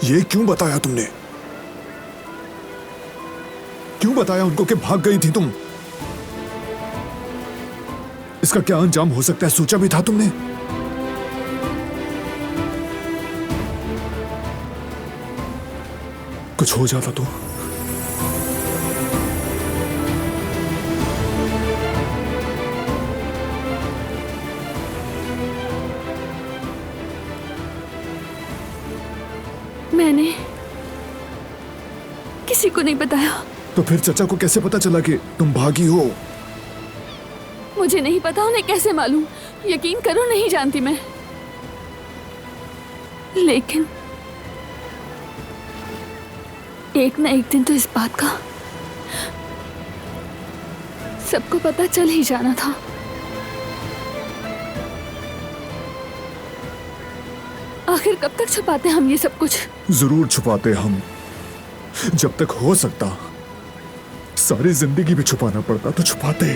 ये क्यों बताया तुमने? क्यों बताया उनको कि भाग गई थी तुम? इसका क्या अंजाम हो सकता है सोचा भी था तुमने? कुछ हो जाता तो? मैंने किसी को नहीं बताया। तो फिर चचा को कैसे पता चला कि तुम भागी हो? मुझे नहीं पता, उन्हें कैसे मालूम? यकीन करो, नहीं जानती मैं। लेकिन एक ना एक दिन तो इस बात का सबको पता चल ही जाना था। आखिर कब तक छुपाते हम ये सब कुछ? जरूर छुपाते हम। जब तक हो सकता सारी जिंदगी भी छुपाना पड़ता तो छुपाते।